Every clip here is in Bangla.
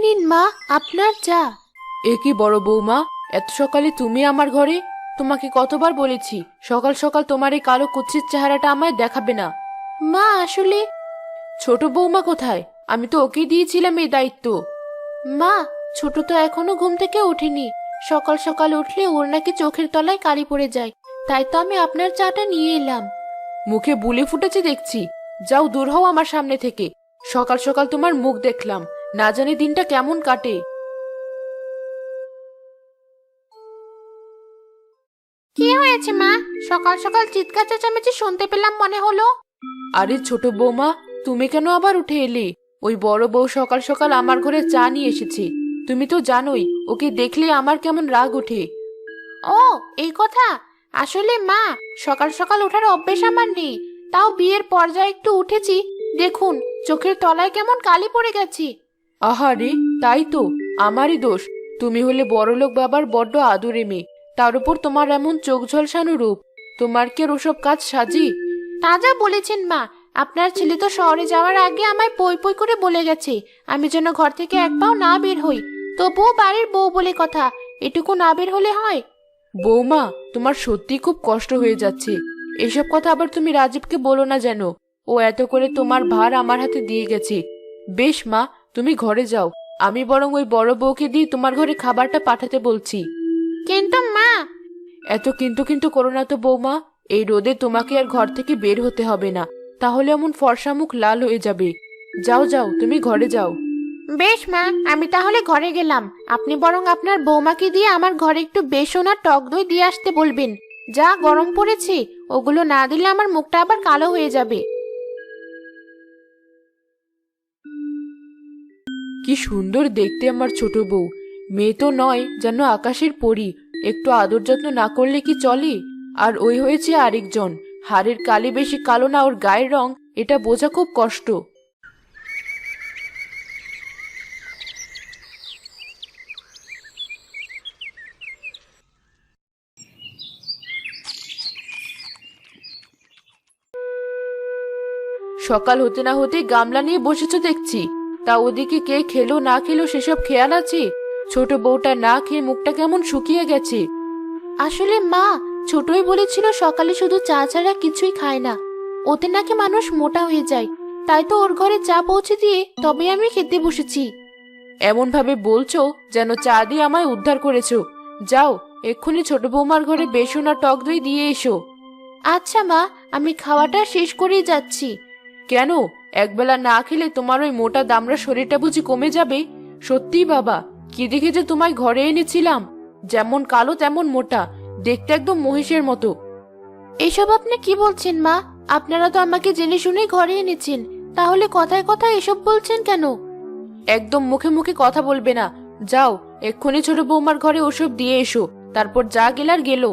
নিন মা, আপনার চা। এ কি বড় বৌমা, এত সকালে তুমি আমার ঘরে? তোমাকে কতবার বলেছি সকাল সকাল তোমার এই কালো কুৎসিত চেহারাটা আমায় দেখাবে না। মা আসলে ছোট বৌমা কোথায়? আমি তো ওকেই দিয়েছিলাম এই দায়িত্ব। মা, ছোট তো এখনো ঘুম থেকে ওঠেনি। সকাল সকাল উঠলে ওর নাকি চোখের তলায় কালি পড়ে যায়, তাই তো আমি আপনার চাটা নিয়ে এলাম। মুখে বুলি ফুটেছে দেখছি। যাও, দূর হও আমার সামনে থেকে। সকাল সকাল তোমার মুখ দেখলাম, না জানি দিনটা কেমন কাটে। কি হয়েছে মা? সকাল সকাল চিৎকার চেঁচামেচি শুনতে পেলাম মনে হলো। আরে ছোট বৌমা, তুমি কেন আবার উঠে এলে? ওই বড় বউ সকাল সকাল আমার ঘরে চা নিয়ে এসেছে। তুমি তো জানোই ওকে দেখলে আমার কেমন রাগ ওঠে। ও, এই কথা। আসলে মা, সকাল সকাল ওঠার অভ্যেস আমার নেই। তাও বিয়ের পর্যায়ে একটু উঠেছি। দেখুন, চোখের তলায় কেমন কালি পড়ে গেছে। আহারে, তাই তো আমারই দোষ। তুমি হলে বড়লোক বাবার বড্ড আদুরে মেয়ে, তার উপর তোমার এমন চোখ ঝলসানো রূপ। তোমার কি আর ওসব কাজ সাজি? তা যা বলেছেন মা, আপনার ছেলে তো শহরে যাওয়ার আগে আমায় পই পই করে বলে গেছে আমি যেন ঘর থেকে এক পাও না বের হই। তবুও বাড়ির বউ বলে কথা, এটুকু না বের হলে হয়? বৌমা, তোমার সত্যি খুব কষ্ট হয়ে যাচ্ছে। এসব কথা আবার তুমি রাজীবকে বলো না যেন। ও এত করে তোমার ভার আমার হাতে দিয়ে গেছে। বেশ মা, তুমি ঘরে যাও। আমি বরং ওই বড় বউকে দিয়ে তোমার ঘরে খাবারটা পাঠাতে বলছি। কিন্তু মা। এত কিন্তু কিন্তু করো না তো বৌমা। এই রোদে তোমাকে আর ঘর থেকে বের হতে হবে না, তাহলে এমন ফর্সা মুখ লাল হয়ে যাবে। যাও যাও, তুমি ঘরে যাও। বেশ মা, আমি তাহলে ঘরে গেলাম। আপনি বরং আপনার বৌমাকে দিয়ে আমার ঘরে একটু বেসন আর টক দই দিয়ে আসতে বলবেন। যা গরম পড়েছে, ওগুলো না দিলে আমার মুখটা আবার কালো হয়ে যাবে। কি সুন্দর দেখতে আমার ছোট বউ। মেয়ে তো নয়, যেন আকাশের পরী। একটু আদর যত্ন না করলে কি চলে? আর ওই হয়েছে আরেকজন। হাড়ের কালি বেশি কালো না ওর গায়ের রং, এটা বোঝা খুব কষ্ট। সকাল হতে না হতে গামলা নিয়ে বসেছো দেখছি। তা ওদিকে কে খেলো না খেলো সেসব খেয়াল আছে? ছোট বউটা না খেয়ে মুখটা কেমন শুকিয়ে গেছে। আসলে মা, ছোটই বলেছিল সকালে শুধু চা ছাড়া কিছুই খায় না। ওতে নাকি মানুষ মোটা হয়ে যায়। তাই তো ওর ঘরে চা পৌঁছে দিয়ে তবে আমি খেতে বসেছি। এমন ভাবে বলছো যেন চা দিয়ে আমায় উদ্ধার করেছো। যাও, এক্ষুনি ছোট বৌমার ঘরে বেসন আর টক দই দিয়ে এসো। আচ্ছা মা, আমি খাওয়াটা শেষ করেই যাচ্ছি। কেন? একবেলা না খেলে তোমার ওই মোটা দামড়া শরীরটা বুঝি কমে যাবে? সত্যিই বাবা, কি দেখে যে তোমায় ঘরে এনেছিলাম! যেমন কালো তেমন মোটা, দেখতে একদম মহিষের মতো। এসব আপনি কি বলছেন মা? আপনারা তো আমাকে জেনে শুনেই ঘরে এনেছেন, তাহলে কথায় কথায় এসব বলছেন কেন? একদম মুখে মুখে কথা বলবে না। যাও, এক্ষুনি ছোট বৌমার ঘরে ওসব দিয়ে এসো। তারপর যা গেলার গেল।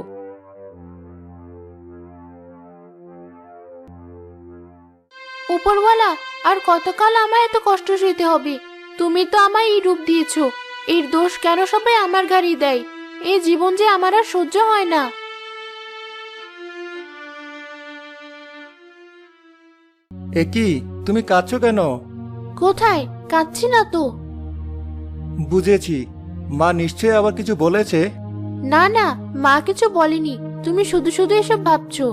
উপরওয়ালা, আর কতকাল আমায় এত কষ্ট সইতে হবে? তুমি তো আমায় এই রূপ দিয়েছো, এর দোষ কেন সবাই আমার ঘাড়ি দেয়? এই জীবন যে আমার আর সহ্য হয় না। এ কি, তুমি কাঁদছো কেন? কোথায়? কাঁদছি না তো। বুঝেছি, মা নিশ্চয়ই আবার কিছু বলেছে। না না, মা কিছু বলেনি। তুমি শুধু শুধু এসব ভাবছো।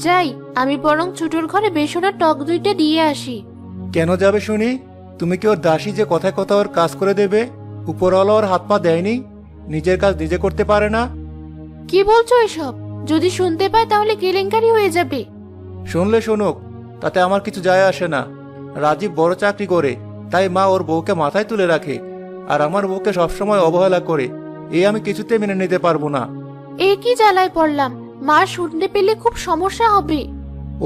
যাই, আমি বরং ছোটর ঘরে বেসন আর টক দইটা দিয়ে আসি। কেন যাবে শুনি? তুমি কি ওর দাসী যে কথায় কথা ওর কাজ করে দেবে? উপরওয়ালা ওর হাত পা দেয়নি? নিজের কাজ নিজে করতে পারে না? কি বলছো এসব? যদি শুনতে পায় তাহলে কেলেঙ্কারি হয়ে যাবে। শুনলে শুনুক, তাতে আমার কিছু যায় আসে না। রাজীব বড় চাকরি করে, তাই মা ওর বউকে মাথায় তুলে রাখে, আর আমার বউকে সবসময় অবহেলা করে। এই আমি কিছুতে মেনে নিতে পারবো না। এ কি জ্বালায় পড়লাম! মা শুনতে পেলে খুব সমস্যা হবে।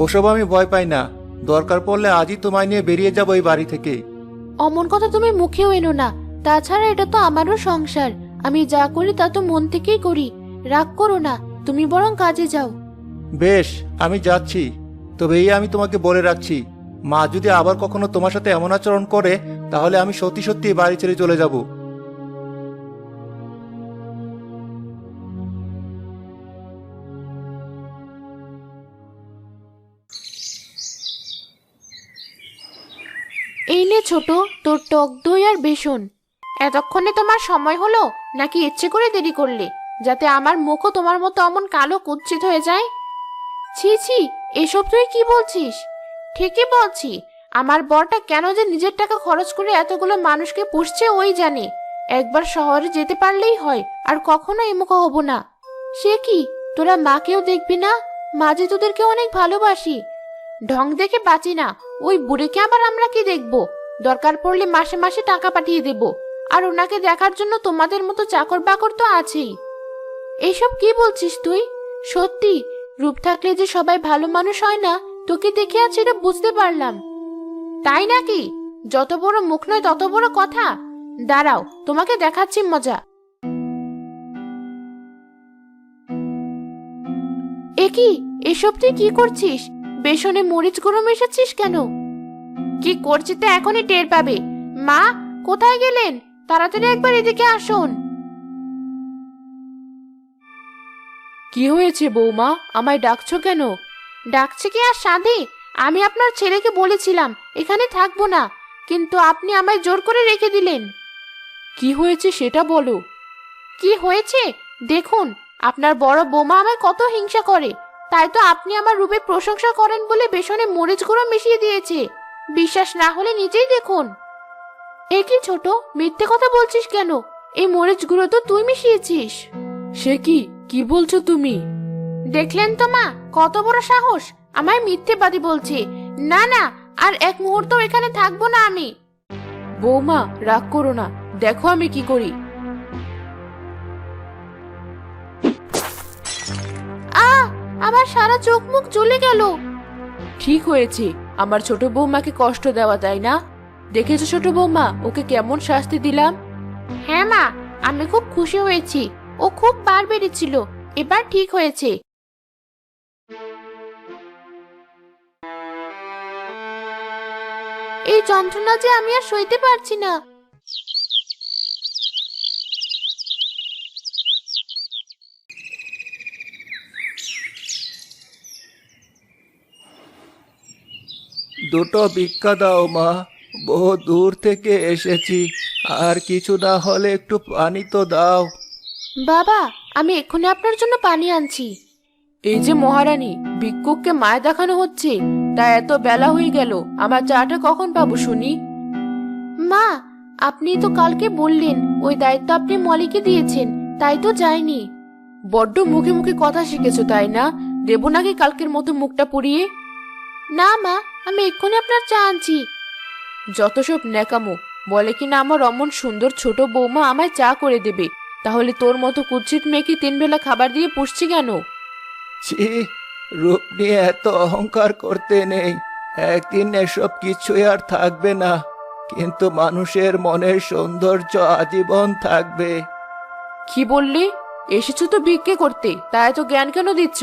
ওসব আমি ভয় পাই না। দরকার পড়লে আজই তোমায় নিয়ে বেরিয়ে যাবো এই বাড়ি থেকে। অমন কথা তুমি মুখেও এনো না। তাছাড়া এটা তো আমারও সংসার। আমি যা করি তা তো মন থেকেই করি। রাগ করো না, তুমি বরং কাজে যাও। বেশ, আমি যাচ্ছি। তবে এই আমি তোমাকে বলে রাখছি, মা যদি আবার কখনো তোমার সাথে এমন আচরণ করে, তাহলে আমি সত্যি সত্যি এই বাড়ি ছেড়ে চলে যাব। এই নে ছোট, তোর টক দই আর বেসন। এতক্ষণে তোমার সময় হলো নাকি ইচ্ছে করে দেরি করলে, যাতে আমার মুখও তোমার মতো অমন কালো কুৎসিত হয়ে যায়? ছি ছি, এসব তুই কি বলছিস? ঠিকই বলছি। আমার বরটা কেন যে নিজের টাকা খরচ করে এতগুলো মানুষকে পুষছে ওই জানে। একবার শহরে যেতে পারলেই হয়, আর কখনো এমুখো হব না। সে কি, তোরা মাকেও দেখবি না? মা যে তোদেরকে অনেক ভালোবাসি। ঢং দেখে বাঁচি না, ওই বুড়িকে আবার আমরা কি দেখবো? দরকার পড়লে মাসে মাসে টাকা পাঠিয়ে দেব, আর ওনাকে দেখার জন্য তোমাদের মতো চাকর বাকর তো আছেই। এইসব কি বলছিস তুই? সত্যি, রূপ থাকলে যে সবাই ভালো মানুষ হয় না, তোকে দেখে আজ সেটা বুঝতে পারলাম। তাই নাকি? যত বড় মুখ নয় তত বড় কথা। দাঁড়াও, তোমাকে দেখাচ্ছি মজা। এ কি, এসব তুই কি করছিস? বেসনে মরিচ গুঁড়ো মেশাচ্ছিস কেন? কি করছি তা এখনই টের পাবে। মা, কোথায় গেলেন? তাড়াতাড়ি একবার এদিকে আসুন। কি হয়েছে বৌমা, আমায় ডাকছো কেন? ডাকছে কি আর সাধে? আমি আপনার ছেলেকে বলেছিলাম এখানে থাকবো না, কিন্তু আপনি আমায় জোর করে রেখে দিলেন। কি হয়েছে সেটা বলো। কি হয়েছে দেখুন, আপনার বড় বৌমা আমায় কত হিংসা করে। তাই তো আপনি আমার রূপে প্রশংসা করেন বলে বেসনে মরিচ গুঁড়ো মিশিয়ে দিয়েছে। বিশ্বাস না হলে নিজেই দেখুন। এ কি ছোট, মিথ্যে কথা বলছিস কেন? এই মরিচ গুঁড়ো তো তুই মিশিয়েছিস। সে কি, কি বলছো তুমি? দেখলেন তো মা, কত বড় সাহস, আমায় মিথ্যেবাদী বলছে। না না, আর এক মুহূর্ত এখানে থাকবো না আমি। বৌমা রাগ করো না, দেখো আমি কি করি। আমার সারা চোখ মুখ জ্বলে গেল। ঠিক হয়েছে, আমার ছোট বৌমাকে কষ্ট দেওয়া, তাই না? দেখেছো ছোট বৌমা, ওকে কেমন শাস্তি দিলাম। হ্যাঁ মা, আমি খুব খুশি হয়েছি। ও খুব বার বেড়েছিল, এবার ঠিক হয়েছে। এই যন্ত্রণা যে আমি আর সইতে পারছি না। দুটো ভিক্ষা দাও মা, বহু দূর থেকে এসেছি। আর কিছু না হলে একটু পানি তো দাও। বাবা, আমি এক্ষুনি আপনার জন্য পানি আনছি। এই যে মহারানী, ভিক্ষুককে মায় দেখানো হচ্ছে, তা এত বেলা হয়ে গেল, আমার চাটা কখন পাবো শুনি? মা, আপনি তো কালকে বললেন ওই দায়িত্ব আপনি মলিকে দিয়েছেন, তাই তো যাইনি। বড্ড মুখে মুখে কথা শিখেছো তাই না? দেবো নাকি কালকের মতো মুখটা পুড়িয়ে? না মা, আমি এক্ষুনি আপনার চা আনছি। যত সব ন্যাকামো। বলে কিনা আমার অমন সুন্দর ছোট বৌমা আমায় চা করে দেবে, তাহলে তোর মতো কুৎসিত মেয়েকে 3 বেলা খাবার দিয়ে পুষছি কেন? ছি, রূপ নিয়ে এত অহংকার করতে নেই। একদিন এসব কিছুই আর থাকবে না, কিন্তু মানুষের মনের সৌন্দর্য আজীবন থাকবে। কি বললি? এসেছো তো ভিক্ষে করতে, তা এত জ্ঞান কেন দিচ্ছ?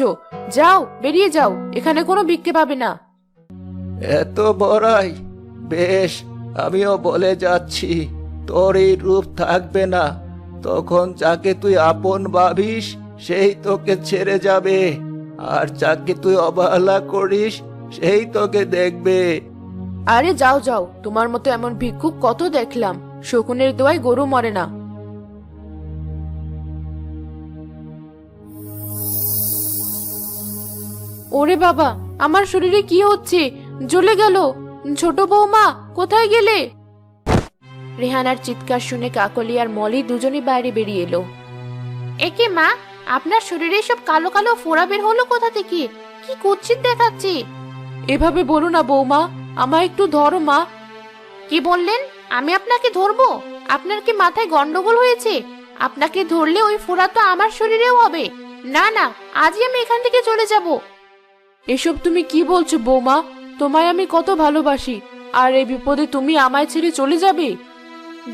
যাও, বেরিয়ে যাও, এখানে কোনো ভিক্ষে পাবে না। এত বড়াই? বেশ, আমিও বলে যাচ্ছি, তোর এই রূপ থাকবে না। তখন যাকে তুই আপন ভাবিস সেই তোকে ছেড়ে যাবে, আর যাকে তুই অবহেলা করিস সেই তোকে দেখবে। আরে যাও যাও, তোমার মতো এমন ভিক্ষুক কত দেখলাম, শকুনের দোয়ায় গরু মরে না। ওরে বাবা, আমার শরীরে কি হচ্ছে? জ্বলে গেল। ছোট বৌমা, কোথায় গেলে? রেহানার চিৎকার শুনে কাকলি আর মলি দুজনই বাইরে বেরিয়ে এলো। একে মা, আপনার শরীরে সব কালো কালো ফোড়া বের হলো কোথা থেকে? কি কুৎসিত দেখাচ্ছে। এভাবে বলো না বৌমা, আমায় একটু ধরো মা। কি বললেন? আমি আপনাকে ধরবো? আপনার কি মাথায় গন্ডগোল হয়েছে? আপনাকে ধরলে ওই ফোড়া তো আমার শরীরেও হবে। না না, আজই আমি এখান থেকে চলে যাব। এসব তুমি কি বলছো বৌমা? তোমায় আমি কত ভালোবাসি, আর এই বিপদে তুমি আমায় ছেড়ে চলে যাবে?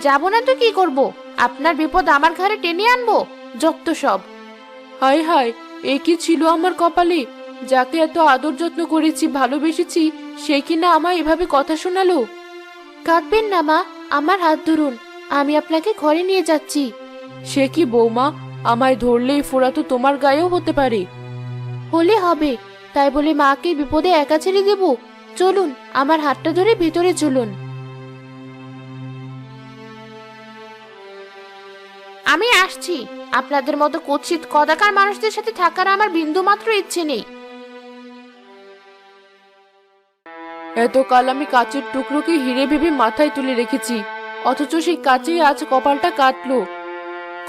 যাব না তো কি করব? আপনার বিপদ আমার ঘরে টেনে আনবো? যত সব। হায় হায়, এ কি ছিল আমার কপালে? যাকে এত আদর যত্ন করেছি, ভালোবেসেছি, সে কিনা আমায় এভাবে কথা শোনালো। কাঁদবেন না মা, আমার হাত ধরুন, আমি আপনাকে ঘরে নিয়ে যাচ্ছি। সে কি বৌমা, আমায় ধরলে এই ফোড়া তো তোমার গায়েও হতে পারে। হলে হবে, তাই বলে মাকে বিপদে একা ছেড়ে দেব? চলুন, আমার হাতটা ধরে ভেতরে চলুন। আমি আসছি। আপনাদের মতো কুৎসিত কদাকার মানুষদের সাথে থাকার আমার বিন্দুমাত্র ইচ্ছে নেই। এতকাল আমি কাচের টুকরোকে হিরে ভেবে মাথায় তুলে রেখেছি, অথচ সেই কাচেই আজ কপালটা কাটলো।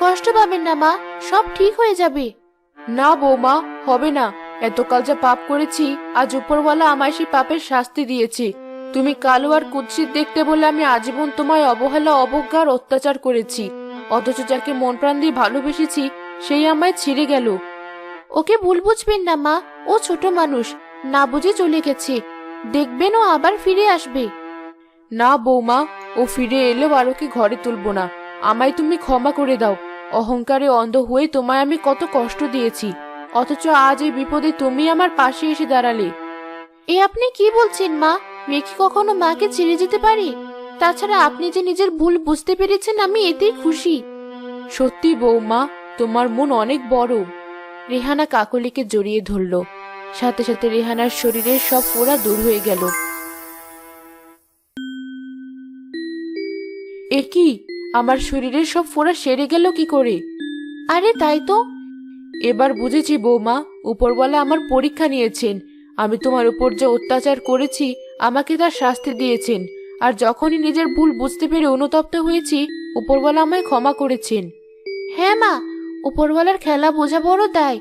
কষ্ট পাবেন না মা, সব ঠিক হয়ে যাবে। না বৌমা, হবে না। এতকাল যা পাপ করেছি, আজ উপরওয়ালা আমায় সেই পাপের শাস্তি দিয়েছে। তুমি কালো আর কুৎসিত দেখতে বলে আমি আজীবন তোমায় অবহেলা, অবজ্ঞা আর অত্যাচার করেছি, অথচ যাকে মন প্রাণ দিয়ে ভালোবেসেছি সেই আমায় ছিঁড়ে গেল। ওকে ভুল বুঝবেন না মা, ও ছোট মানুষ, না বুঝে চলে গেছে। দেখবেন ও আবার ফিরে আসবে। না বৌমা, ও ফিরে এলেও আর ওকে ঘরে তুলবো না। আমায় তুমি ক্ষমা করে দাও। অহংকারে অন্ধ হয়ে তোমায় আমি কত কষ্ট দিয়েছি, অথচ আজ এই বিপদে তুমি আমার পাশে এসে দাঁড়ালে। এ আপনি কি বলছেন মা? মেয়ে কি কখনো মাকে ছেড়ে যেতে পারে? তাছাড়া আপনি যে নিজের ভুল বুঝতে পেরেছেন, আমি এতেই খুশি। সত্যি বৌমা, তোমার মন অনেক বড়। রেহানা কাকলিকে জড়িয়ে ধরল, সাথে সাথে রেহানার শরীরের সব ফোড়া দূর হয়ে গেল। এ কি, আমার শরীরের সব ফোড়া সেরে গেল কি করে? আরে তাই তো। এবার বুঝেছি বৌমা, উপরওয়ালা আমার পরীক্ষা নিয়েছেন। আমি তোমার উপর যে অত্যাচার করেছি, আমাকে তার শাস্তি দিয়েছেন। আর যখনই নিজের ভুল বুঝতে পেরে অনুতপ্ত হয়েছি, উপরওয়ালা আমায় ক্ষমা করেছেন। হ্যাঁ মা, উপরওয়ালার খেলা বোঝা বড় দায়।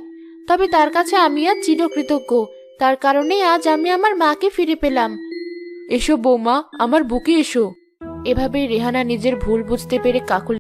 তবে তার কাছে আমি আজ চিরকৃতজ্ঞ। তার কারণেই আজ আমি আমার মাকে ফিরে পেলাম। এসো বৌমা, আমার বুকে এসো। এভাবেই রেহানা নিজের ভুল বুঝতে পেরে কাকুলি